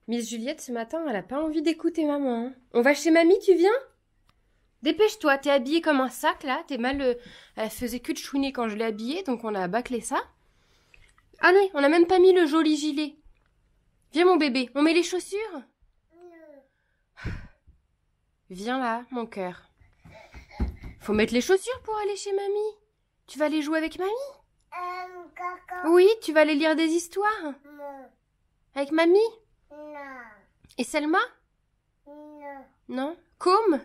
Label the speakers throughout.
Speaker 1: Miss Juliette, ce matin, elle a pas envie d'écouter maman. Hein. On va chez mamie, tu viens? Dépêche-toi, t'es habillée comme un sac, là. T'es mal... Elle faisait que de chouiner quand je l'ai habillée, donc on a bâclé ça. Allez, on a même pas mis le joli gilet. Viens, mon bébé, on met les chaussures? Viens là, mon cœur. Faut mettre les chaussures pour aller chez mamie. Tu vas aller jouer avec mamie? Oui, tu vas aller lire des histoires?
Speaker 2: Non.
Speaker 1: Avec mamie?
Speaker 2: Non.
Speaker 1: Et Selma?
Speaker 2: Non.
Speaker 1: Non. Côme?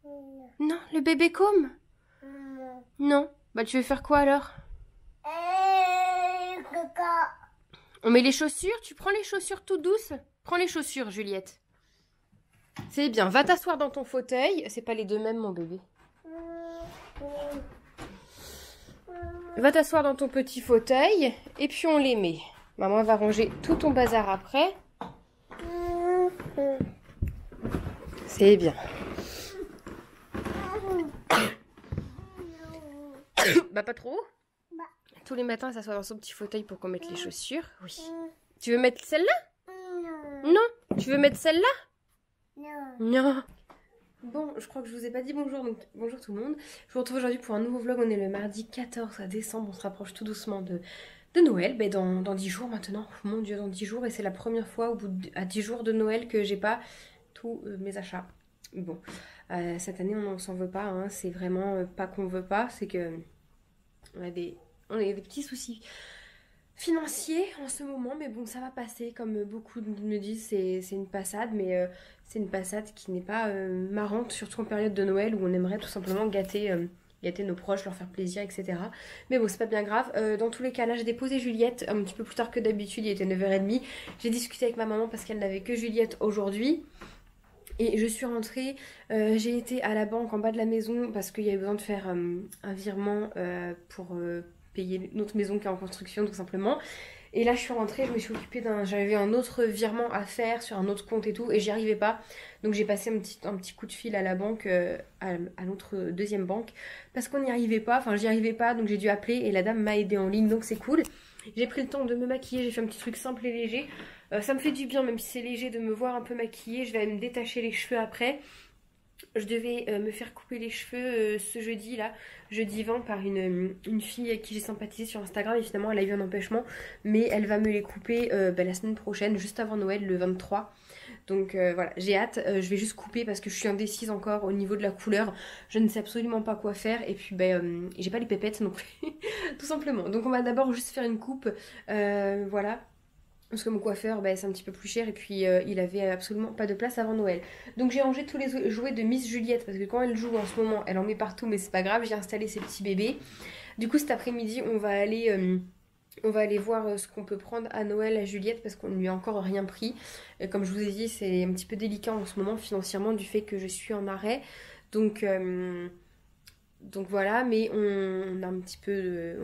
Speaker 2: Non.
Speaker 1: Non, le bébé Côme?
Speaker 2: Non.
Speaker 1: Non. Bah tu veux faire quoi alors?
Speaker 2: Caca.
Speaker 1: On met les chaussures? Tu prends les chaussures tout douces? Prends les chaussures, Juliette. C'est bien. Va t'asseoir dans ton fauteuil. C'est pas les deux mêmes, mon bébé. Va t'asseoir dans ton petit fauteuil et puis on les met. Maman va ranger tout ton bazar après. C'est bien. Bah pas trop. Tous les matins, elle s'assoit dans son petit fauteuil pour qu'on mette les chaussures. Oui. Tu veux mettre celle-là?
Speaker 2: Non.
Speaker 1: Non. Tu veux mettre celle-là?
Speaker 2: Non.
Speaker 1: Non. Bon, je crois que je vous ai pas dit bonjour, donc bonjour tout le monde. Je vous retrouve aujourd'hui pour un nouveau vlog. On est le mardi 14 décembre, on se rapproche tout doucement de Noël. Ben dans 10 jours maintenant, mon Dieu, dans 10 jours. Et c'est la première fois à 10 jours de Noël que j'ai pas tous mes achats. Bon, cette année on s'en veut pas, hein. C'est vraiment pas qu'on veut pas, c'est que on a des petits soucis financier en ce moment, mais bon, ça va passer. Comme beaucoup me disent, c'est une passade, mais c'est une passade qui n'est pas marrante, surtout en période de Noël où on aimerait tout simplement gâter nos proches, leur faire plaisir, etc. Mais bon, c'est pas bien grave. Dans tous les cas, là, j'ai déposé Juliette un petit peu plus tard que d'habitude, il était 9h30. J'ai discuté avec ma maman parce qu'elle n'avait que Juliette aujourd'hui. Et je suis rentrée, j'ai été à la banque en bas de la maison parce qu'il y avait besoin de faire un virement pour payer notre maison qui est en construction tout simplement. Et là je suis rentrée, je me suis occupée j'avais un autre virement à faire sur un autre compte et tout et j'y arrivais pas. Donc j'ai passé un petit coup de fil à la banque, à notre deuxième banque parce qu'on n'y arrivait pas, enfin j'y arrivais pas donc j'ai dû appeler et la dame m'a aidée en ligne donc c'est cool. J'ai pris le temps de me maquiller, j'ai fait un petit truc simple et léger. Ça me fait du bien même si c'est léger de me voir un peu maquillée, je vais aller me détacher les cheveux après. Je devais me faire couper les cheveux ce jeudi là, jeudi 20 par une fille avec qui j'ai sympathisé sur Instagram et finalement elle a eu un empêchement mais elle va me les couper la semaine prochaine juste avant Noël le 23. Donc voilà, j'ai hâte, je vais juste couper parce que je suis indécise encore au niveau de la couleur, je ne sais absolument pas quoi faire et puis j'ai pas les pépettes non plus tout simplement. Donc on va d'abord juste faire une coupe, voilà. Parce que mon coiffeur, c'est un petit peu plus cher et puis il avait absolument pas de place avant Noël. Donc j'ai rangé tous les jouets de Miss Juliette parce que quand elle joue en ce moment, elle en met partout mais c'est pas grave, j'ai installé ses petits bébés. Du coup cet après-midi, on va aller voir ce qu'on peut prendre à Noël à Juliette parce qu'on ne lui a encore rien pris. Comme je vous ai dit, c'est un petit peu délicat en ce moment financièrement du fait que je suis en arrêt. Donc voilà, mais on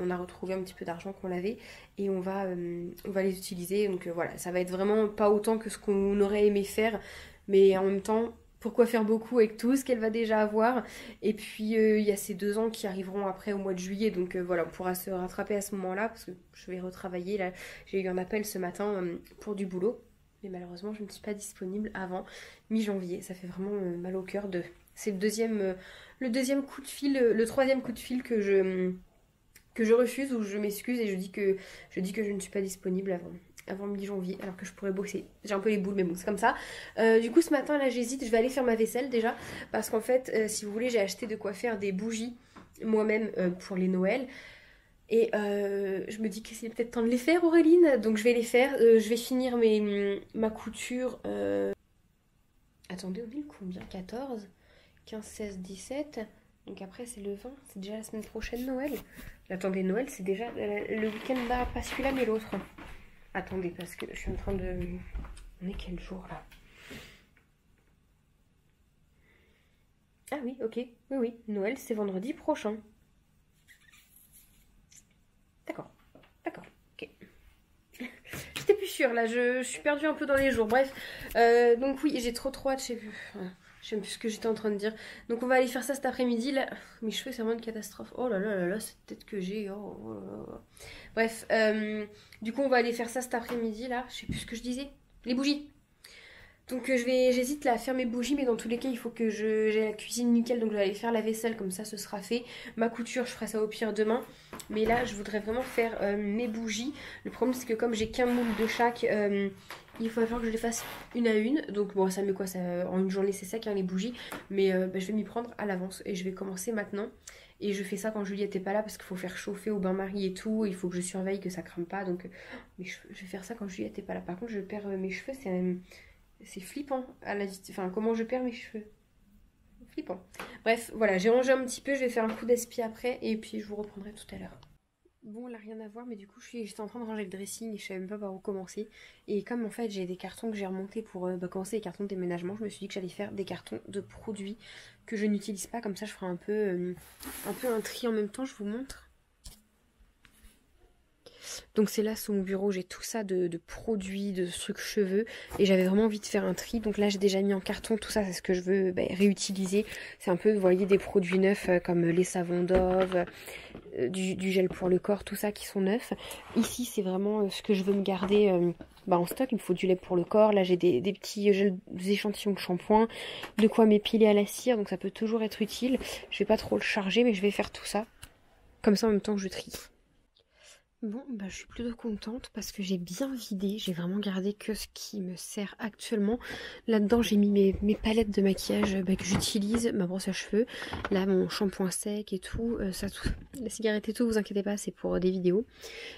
Speaker 1: a retrouvé un petit peu d'argent qu'on avait et on va les utiliser. Donc voilà, ça va être vraiment pas autant que ce qu'on aurait aimé faire, mais en même temps, pourquoi faire beaucoup avec tout ce qu'elle va déjà avoir? Et puis il y a ces 2 ans qui arriveront après au mois de juillet, donc voilà, on pourra se rattraper à ce moment-là parce que je vais retravailler. Là, j'ai eu un appel ce matin pour du boulot, mais malheureusement, je ne suis pas disponible avant mi-janvier. Ça fait vraiment mal au cœur de. C'est le deuxième coup de fil, le troisième coup de fil que je refuse ou je m'excuse et je dis que je ne suis pas disponible avant mi-janvier alors que je pourrais bosser. J'ai un peu les boules mais bon c'est comme ça. Du coup ce matin là j'hésite, je vais aller faire ma vaisselle déjà parce qu'en fait si vous voulez j'ai acheté de quoi faire des bougies moi-même pour les Noëls. Et je me dis que c'est peut-être temps de les faire Auréline, donc je vais les faire. Je vais finir ma couture. Attendez, on est le combien? 14 15, 16, 17. Donc après c'est le 20, c'est déjà la semaine prochaine Noël. Attendez, Noël c'est déjà le week-end là, pas celui-là mais l'autre. Attendez parce que je suis en train de... On est quel jour là? Ah oui, ok, oui, Noël c'est vendredi prochain. D'accord, ok. J'étais plus sûre là, je suis perdue un peu dans les jours, bref. Donc oui, j'ai trop hâte, je sais plus ce que j'étais en train de dire. Donc on va aller faire ça cet après-midi. Là, mes cheveux c'est vraiment une catastrophe. Oh là là là là, cette tête que j'ai. Oh là là. Bref, du coup on va aller faire ça cet après-midi là. Je sais plus ce que je disais. les bougies. Donc j'hésite là à faire mes bougies, mais dans tous les cas il faut que j'ai la cuisine nickel, donc je vais aller faire la vaisselle, comme ça ce sera fait. Ma couture je ferai ça au pire demain, mais là je voudrais vraiment faire mes bougies. Le problème c'est que comme j'ai qu'un moule de chaque, il va falloir que je les fasse une à une. Donc bon ça met quoi, ça, en une journée c'est sec hein, les bougies, mais je vais m'y prendre à l'avance et je vais commencer maintenant. Et je fais ça quand Juliette n'est pas là parce qu'il faut faire chauffer au bain-marie et tout. Il faut que je surveille que ça crame pas. Donc mes cheveux, je vais faire ça quand Juliette n'est pas là. Par contre je perds mes cheveux, c'est flippant à la enfin comment je perds mes cheveux. Flippant. Bref, voilà, j'ai rangé un petit peu, je vais faire un coup d'espi après et puis je vous reprendrai tout à l'heure. Bon, là rien à voir, mais du coup j'étais en train de ranger le dressing et je savais même pas par où commencer. Et comme en fait j'ai des cartons que j'ai remontés pour commencer les cartons de déménagement, je me suis dit que j'allais faire des cartons de produits que je n'utilise pas, comme ça je ferai un peu un tri en même temps, je vous montre. Donc c'est là sous mon bureau, j'ai tout ça de produits, de trucs cheveux et j'avais vraiment envie de faire un tri. Donc là j'ai déjà mis en carton tout ça, c'est ce que je veux réutiliser. C'est un peu, vous voyez, des produits neufs comme les savons Dove, du gel pour le corps, tout ça qui sont neufs. Ici c'est vraiment ce que je veux me garder en stock. Il me faut du lait pour le corps, là j'ai des petits des échantillons de shampoing, de quoi m'épiler à la cire, donc ça peut toujours être utile. Je vais pas trop le charger mais je vais faire tout ça. Comme ça en même temps que je trie. Bon, je suis plutôt contente parce que j'ai bien vidé, j'ai vraiment gardé que ce qui me sert actuellement. Là-dedans, j'ai mis mes palettes de maquillage que j'utilise, ma brosse à cheveux, là mon shampoing sec et tout, ça, tout, la cigarette et tout, vous inquiétez pas, c'est pour des vidéos.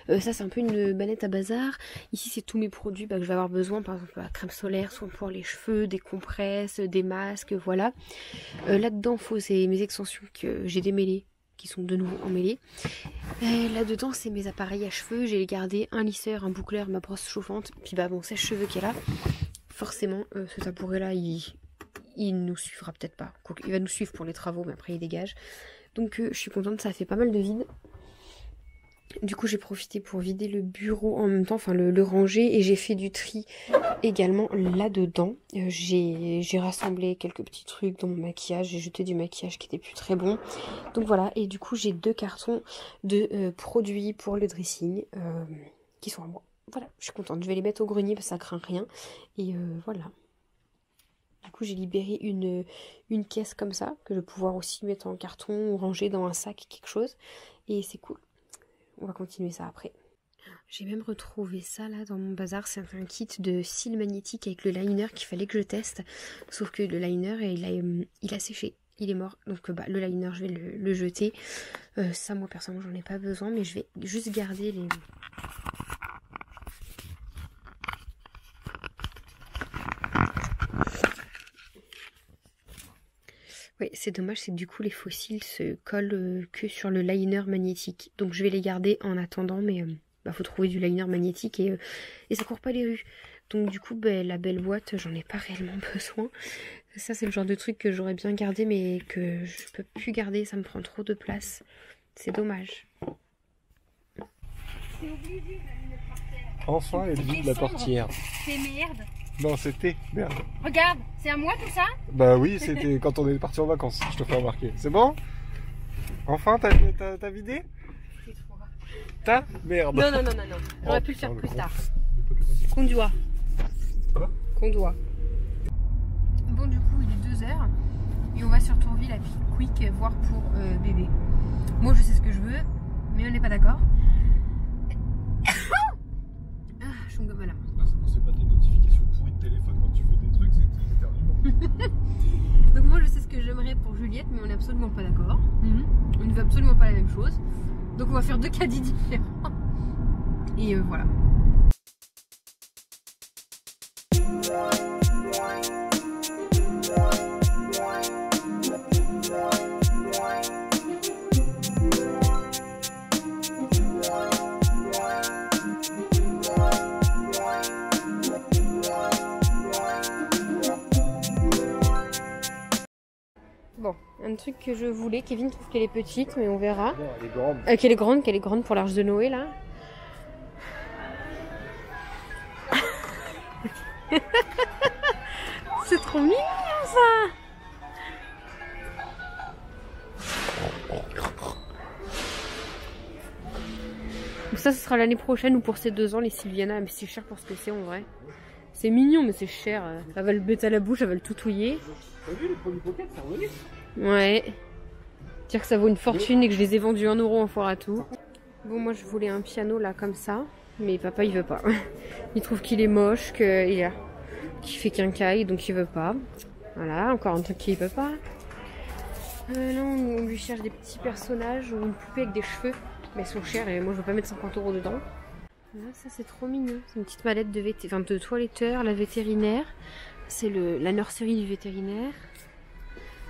Speaker 1: Ça, c'est un peu une banette à bazar. Ici, c'est tous mes produits que je vais avoir besoin, par exemple la crème solaire, soit pour les cheveux, des compresses, des masques, voilà. Là-dedans, c'est mes extensions que j'ai démêlées, qui sont de nouveau emmêlés. Là-dedans, c'est mes appareils à cheveux. J'ai gardé un lisseur, un boucleur, ma brosse chauffante, puis mon sèche-cheveux qui est là. Forcément, ce tabouret-là, il nous suivra peut-être pas. Il va nous suivre pour les travaux, mais après il dégage. Donc je suis contente, ça fait pas mal de vide. Du coup j'ai profité pour vider le bureau en même temps, enfin le ranger, et j'ai fait du tri également là-dedans. J'ai rassemblé quelques petits trucs dans mon maquillage, j'ai jeté du maquillage qui était plus très bon. Donc voilà, et du coup j'ai 2 cartons de produits pour le dressing qui sont à moi. Voilà, je suis contente, je vais les mettre au grenier parce que ça craint rien. Et voilà. Du coup j'ai libéré une caisse comme ça, que je vais pouvoir aussi mettre en carton ou ranger dans un sac, quelque chose. Et c'est cool. On va continuer ça après. J'ai même retrouvé ça là dans mon bazar. C'est un kit de cils magnétiques avec le liner qu'il fallait que je teste. Sauf que le liner, il a séché. Il est mort. Donc le liner, je vais le jeter. Ça, moi, personnellement, j'en ai pas besoin. Mais je vais juste garder les... Oui, c'est dommage, c'est que du coup les faux cils se collent que sur le liner magnétique. Donc je vais les garder en attendant, mais faut trouver du liner magnétique et ça court pas les rues. Donc du coup, la belle boîte, j'en ai pas réellement besoin. Ça, c'est le genre de truc que j'aurais bien gardé, mais que je peux plus garder, ça me prend trop de place. C'est dommage.
Speaker 3: Enfin, elle vide la portière.
Speaker 2: C'est merde.
Speaker 3: Non, c'était merde.
Speaker 2: Regarde, c'est à moi tout ça?
Speaker 3: Bah oui, c'était quand on est parti en vacances, je te fais remarquer. C'est bon? Enfin, t'as vidé? T'as? Merde.
Speaker 1: Non. J'aurais pu le faire plus tard. Conduit.
Speaker 3: Quoi?
Speaker 1: Conduit. Bon, du coup, il est 2h. Et on va sur Tourville à Quick voir pour bébé. Moi, je sais ce que je veux, mais on n'est pas d'accord. Je suis comme là.
Speaker 3: C'est pas tes notifications pourries de téléphone quand tu fais des trucs, c'est éternuement.
Speaker 1: Donc moi je sais ce que j'aimerais pour Juliette, mais on n'est absolument pas d'accord. On ne veut absolument pas la même chose. Donc on va faire 2 caddies différents. Et voilà. Bon, un truc que je voulais, Kevin trouve qu'elle est petite, mais on verra.
Speaker 3: Non, elle est grande.
Speaker 1: Qu'elle est grande pour l'Arche de Noé là. C'est trop mignon ça. Ça, ce sera l'année prochaine ou pour ces 2 ans, les Sylviana, mais c'est cher pour ce que c'est en vrai. C'est mignon, mais c'est cher. Elle va le bête à la bouche, elle va le toutouiller.
Speaker 3: T'as vu les produits Pocket, c'est revenu?
Speaker 1: Ouais. Dire que ça vaut une fortune et que je les ai vendus 1 € en foire à tout. Bon, moi je voulais un piano là comme ça, mais papa il veut pas. Il trouve qu'il est moche, qu'il fait quincaille, donc il veut pas. Voilà, encore un truc qu'il veut pas. Là on lui cherche des petits personnages ou une poupée avec des cheveux, mais elles sont chères et moi je veux pas mettre 50 € dedans. Là, ça c'est trop mignon, c'est une petite mallette de toiletteur, la vétérinaire. C'est la nurserie du vétérinaire.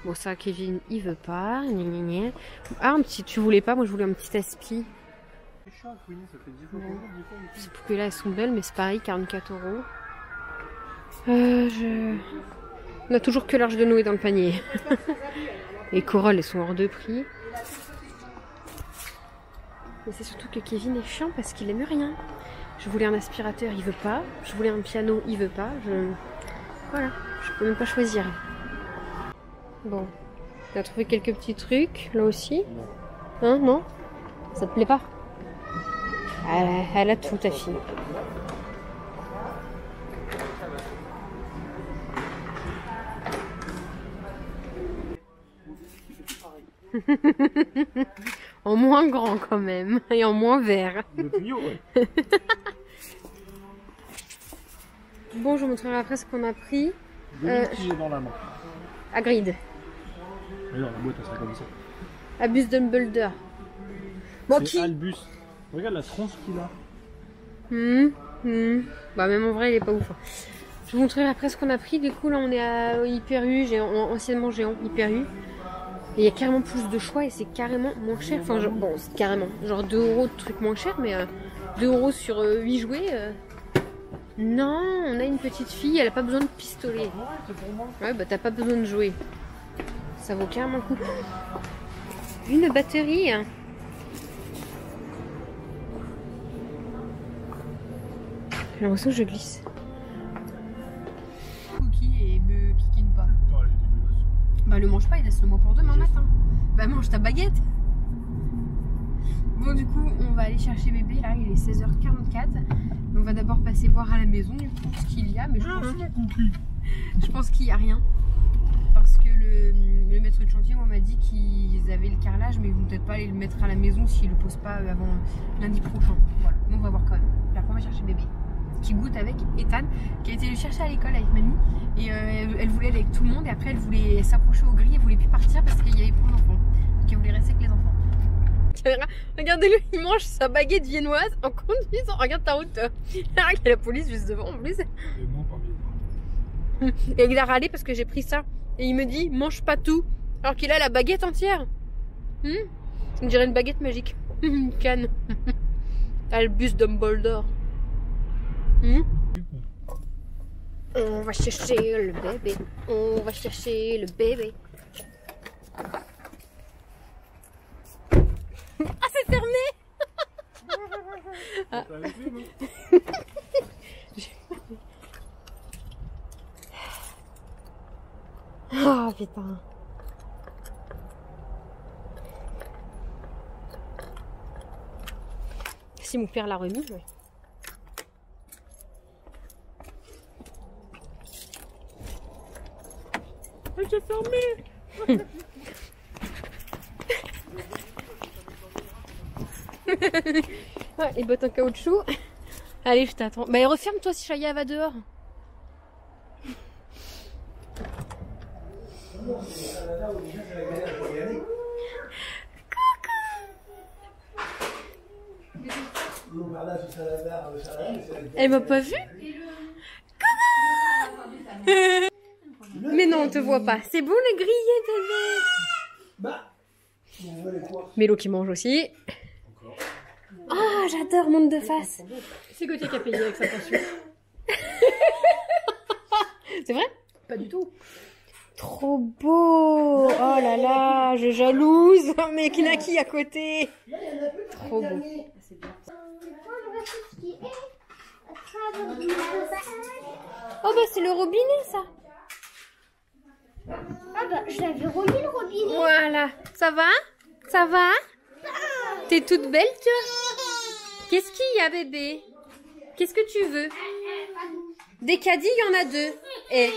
Speaker 1: Bon, ça, Kevin, il veut pas. Gna, gna, gna. Ah, un petit, tu voulais pas? Moi, je voulais un petit aspi.
Speaker 3: C'est chiant, Queenie, ça fait 10 fois qu'on dit quoi.
Speaker 1: Ces poupées-là, elles sont belles, mais c'est pareil, 44 €. On a toujours que l'Arche de Noé dans le panier. Les corolles, elles sont hors de prix. Mais c'est surtout que Kevin est chiant parce qu'il aime rien. Je voulais un aspirateur, il veut pas. Je voulais un piano, il veut pas. Voilà, je peux même pas choisir. Bon, on a trouvé quelques petits trucs, là aussi. Hein, non? Ça te plaît pas? Elle a tout, ta fille. En moins grand quand même, et en moins vert. Bon, je vous montrerai après ce qu'on a pris.
Speaker 3: Dans la main.
Speaker 1: Hagrid.
Speaker 3: Mais non, la boîte, elle serait comme ça.
Speaker 1: Albus Dumbledore. Bon, qui?
Speaker 3: Albus. Regarde la tronche qu'il a.
Speaker 1: Bah, même en vrai, il est pas ouf. Je vous montrerai après ce qu'on a pris. Du coup, là, on est à Hyper U, anciennement Géant, Hyper U. Et il y a carrément plus de choix et c'est carrément moins cher. Enfin, genre, bon, c'est carrément. Genre 2 € de trucs moins chers, mais 2 € sur 8 jouets. Non, on a une petite fille, elle a pas besoin de pistolet. Ouais, bah t'as pas besoin de jouer. Ça vaut carrément le coup. Une batterie. J'ai l'impression que je glisse. Cookie et me kikine pas. Bah le mange pas, il laisse le moi pour demain matin. Bah mange ta baguette. Bon du coup on va aller chercher bébé, là il est 16h44. On va d'abord passer voir à la maison du coup ce qu'il y a, mais je pense qu'il n'y a rien. Parce que le maître de chantier m'a dit qu'ils avaient le carrelage, mais ils vont peut-être pas aller le mettre à la maison s'ils le posent pas avant lundi prochain. Voilà, mais on va voir quand même. Puis après on va chercher bébé, qui goûte avec Ethan, qui a été le chercher à l'école avec mamie. Et elle voulait aller avec tout le monde, et après elle voulait s'approcher aux grilles, elle voulait plus partir parce qu'il y avait plein d'enfants. Donc elle voulait rester avec les enfants. Regardez-le, il mange sa baguette viennoise en conduisant. Regarde ta route. Il y a la police juste devant en plus. Et il a râlé parce que j'ai pris ça. Et il me dit, mange pas tout. Alors qu'il a la baguette entière. On dirait une baguette magique. Une canne. Albus Dumbledore. On va chercher le bébé. On va chercher le bébé. Ah, c'est fermé. Ah. Oh putain. Si mon père l'a remis, ouais. C'est fermé. Ouais, les bottes en caoutchouc. Allez, je t'attends. Bah, referme-toi si Chaya va dehors. Elle m'a pas vu? Mais non, on te voit pas. C'est bon le grillé, bébé. Mélo qui mange aussi. Ah, j'adore monde de face. C'est Gauthier qui a payé avec sa pension. C'est vrai? Pas du tout. Trop beau. Oh là là, je jalouse. Mais Kinaki à côté. Trop beau. Oh bah c'est le robinet ça.
Speaker 2: Ah bah je l'avais remis le robinet.
Speaker 1: Voilà. Ça va? Ça va? T'es toute belle toi? Qu'est-ce qu'il y a bébé? Qu'est-ce que tu veux? Des caddies, il y en a 2. Et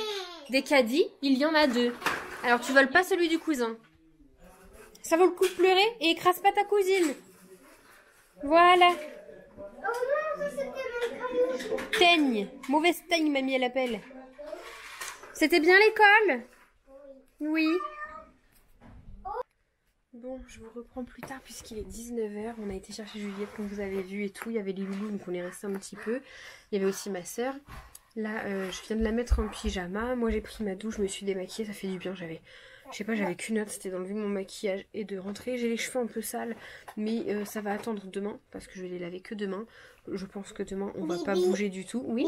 Speaker 1: des caddies, il y en a 2. Alors tu voles pas celui du cousin. Ça vaut le coup de pleurer et écrase pas ta cousine. Voilà.
Speaker 2: Oh non, ça c'était mon crayon.
Speaker 1: Teigne. Mauvaise teigne, mamie, elle appelle. C'était bien l'école? Oui. Bon, je vous reprends plus tard puisqu'il est 19h. On a été chercher Juliette comme vous avez vu et tout. Il y avait les loulous donc on est resté un petit peu. Il y avait aussi ma soeur. Là, je viens de la mettre en pyjama. Moi, j'ai pris ma douche, je me suis démaquillée. Ça fait du bien. J'avais qu'une hâte, c'était d'enlever mon maquillage et de rentrer. J'ai les cheveux un peu sales, mais ça va attendre demain parce que je vais les laver que demain. Je pense que demain, on va pas bouger du tout. Oui,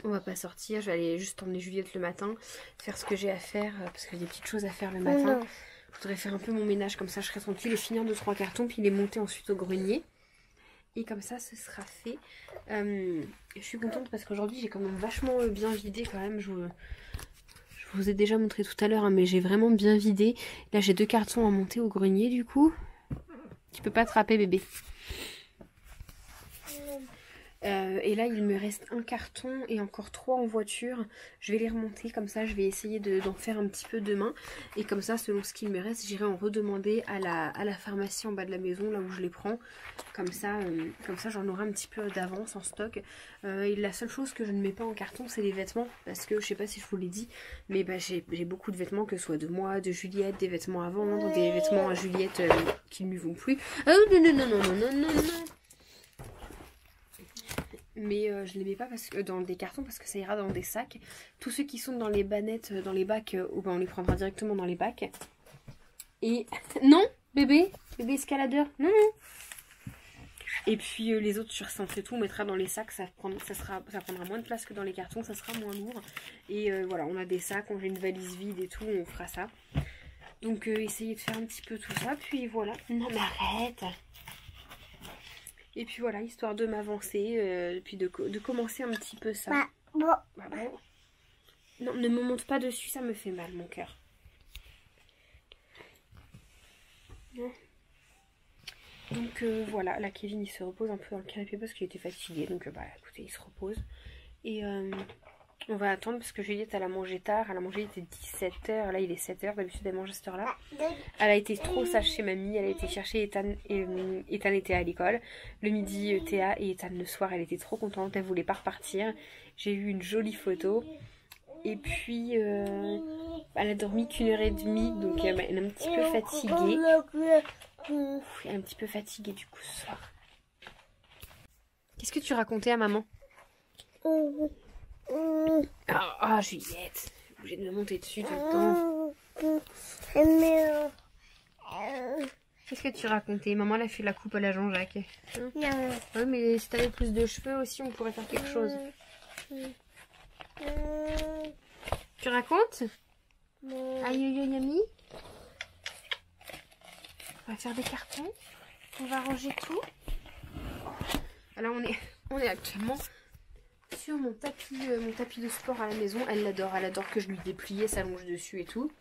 Speaker 1: on va pas sortir. Je vais aller juste emmener Juliette le matin, faire ce que j'ai à faire parce qu'il y a des petites choses à faire le matin. Je voudrais faire un peu mon ménage, comme ça je serai tranquille et finir 2-3 cartons, puis les monter ensuite au grenier. Et comme ça, ce sera fait. Je suis contente parce qu'aujourd'hui, j'ai quand même vachement bien vidé quand même. Je vous ai déjà montré tout à l'heure, hein, mais j'ai vraiment bien vidé. Là, j'ai 2 cartons à monter au grenier du coup. Tu peux pas attraper bébé. Et là il me reste un carton et encore 3 en voiture. Je vais les remonter comme ça, je vais essayer d'en faire un petit peu demain. Et comme ça, selon ce qu'il me reste, j'irai en redemander à la pharmacie en bas de la maison, là où je les prends. Comme ça j'en aurai un petit peu d'avance en stock. Et la seule chose que je ne mets pas en carton, c'est les vêtements. Parce que je sais pas si je vous l'ai dit, mais bah, j'ai beaucoup de vêtements, que ce soit de moi, de Juliette, des vêtements à vendre, des vêtements à Juliette qui ne lui vont plus. Oh non non non non non non non. Mais je les mets pas parce que, dans des cartons parce que ça ira dans des sacs. Tous ceux qui sont dans les bannettes, dans les bacs, ben on les prendra directement dans les bacs. Et non, bébé escaladeur, non. Et puis les autres sur cintre et tout, on mettra dans les sacs. Ça prendra moins de place que dans les cartons, ça sera moins lourd. Et voilà, on a des sacs, on a une valise vide et tout, on fera ça. Donc essayez de faire un petit peu tout ça. Puis voilà, non mais arrête. Et puis voilà, histoire de m'avancer, puis de commencer un petit peu ça. Non, ne me monte pas dessus, ça me fait mal, mon cœur. Donc voilà, là Kevin il se repose un peu dans le canapé parce qu'il était fatigué. Donc bah écoutez, il se repose. Et on va attendre parce que Juliette elle a mangé tard. Elle a mangé, il était 17h, là il est 7h, d'habitude elle mange à cette heure là. Elle a été trop sage chez mamie, elle a été chercher Ethan et Théa à l'école. Le midi Théa et Ethan le soir, elle était trop contente, elle voulait pas repartir. J'ai eu une jolie photo. Et puis elle a dormi qu'1h30, donc elle est un petit peu fatiguée. Elle est un petit peu fatiguée du coup ce soir. Qu'est-ce que tu racontais à maman? Ah, Juliette, obligée de me monter dessus tout le temps. Qu'est-ce que tu racontais? Maman elle a fait la coupe à la Jean-Jacques. Ouais, mais si t'avais plus de cheveux aussi, on pourrait faire quelque chose. Tu racontes? Aïe aïe aïe ami. On va faire des cartons. On va ranger tout. Alors on est actuellement sur mon tapis de sport à la maison. Elle l'adore que je lui déplie, elle s'allonge dessus et tout.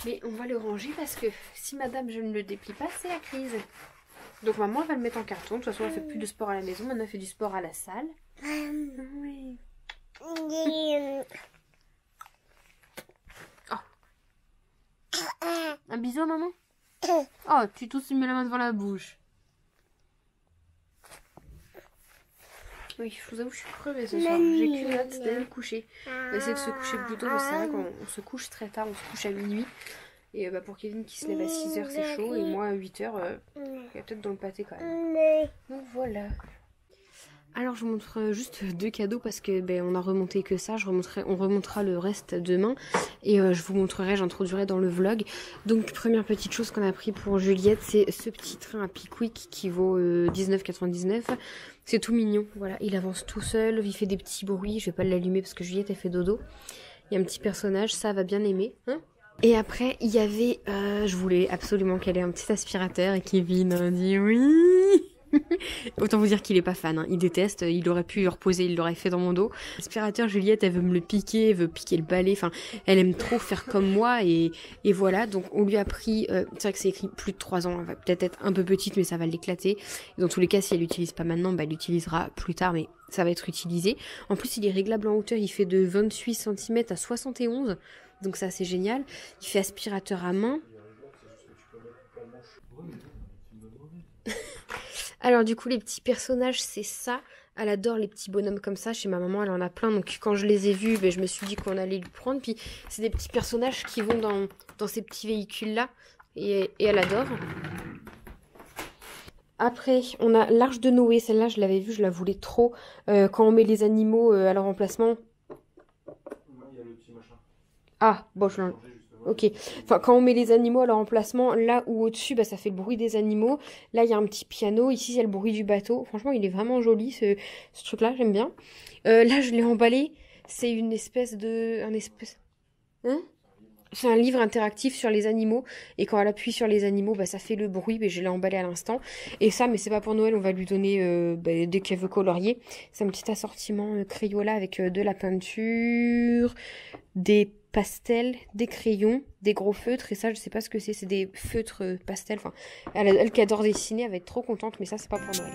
Speaker 1: Mais on va le ranger parce que si madame je ne le déplie pas, c'est la crise. Donc maman elle va le mettre en carton. De toute façon elle fait plus de sport à la maison, maintenant elle fait du sport à la salle. Oui. Oh. Un bisou à maman. Oh, tu tousses, tu mets la main devant la bouche. Oui, je vous avoue, je suis crevée ce soir. J'ai qu'une hâte d'aller me coucher. On va essayer de se coucher plus tôt, mais c'est vrai qu'on se couche très tard, on se couche à minuit. Et bah, pour Kevin qui se lève à 6h, c'est chaud. Et moi à 8h, il y a peut-être dans le pâté quand même. Donc voilà. Alors je vous montre juste 2 cadeaux parce que on a remonté que ça. On remontera le reste demain et je vous montrerai, j'introduirai dans le vlog. Donc première petite chose qu'on a pris pour Juliette, c'est ce petit train à Pickwick qui vaut 19,99 €. C'est tout mignon, voilà, il avance tout seul, il fait des petits bruits. Je vais pas l'allumer parce que Juliette elle fait dodo. Il y a un petit personnage, ça va bien aimer, hein. Et après il y avait, je voulais absolument qu'elle ait un petit aspirateur et Kevin a dit oui. Autant vous dire qu'il est pas fan, hein. Il déteste, il aurait pu le reposer, il l'aurait fait dans mon dos. L'aspirateur, Juliette, elle veut me le piquer, elle veut piquer le balai, enfin, elle aime trop faire comme moi et voilà. Donc on lui a pris, c'est vrai que c'est écrit plus de 3 ans, elle va peut-être être un peu petite mais ça va l'éclater. Dans tous les cas, si elle l'utilise pas maintenant, bah, elle l'utilisera plus tard, mais ça va être utilisé. En plus, il est réglable en hauteur, il fait de 28 cm à 71, donc ça c'est génial. Il fait aspirateur à main. Alors du coup les petits personnages c'est ça, elle adore les petits bonhommes comme ça, chez ma maman elle en a plein, donc quand je les ai vus je me suis dit qu'on allait lui prendre, puis c'est des petits personnages qui vont dans ces petits véhicules là et elle adore. Après on a l'Arche de Noé, celle-là je l'avais vue, je la voulais trop, quand on met les animaux à leur emplacement. Ah bon je l'en... Ok, enfin quand on met les animaux à leur emplacement, là ou au-dessus, bah, ça fait le bruit des animaux. Là il y a un petit piano, ici il y a le bruit du bateau. Franchement il est vraiment joli ce truc-là, j'aime bien. Là je l'ai emballé, c'est une espèce de... Hein? C'est un livre interactif sur les animaux et quand elle appuie sur les animaux, bah, ça fait le bruit, mais je l'ai emballé à l'instant. Et ça, mais c'est pas pour Noël, on va lui donner dès qu'elle veut colorier. C'est un petit assortiment Crayola avec de la peinture, des pastels, des crayons, des gros feutres, et ça je sais pas ce que c'est des feutres pastels, enfin elle qui adore dessiner, elle va être trop contente, mais ça c'est pas pour Noël.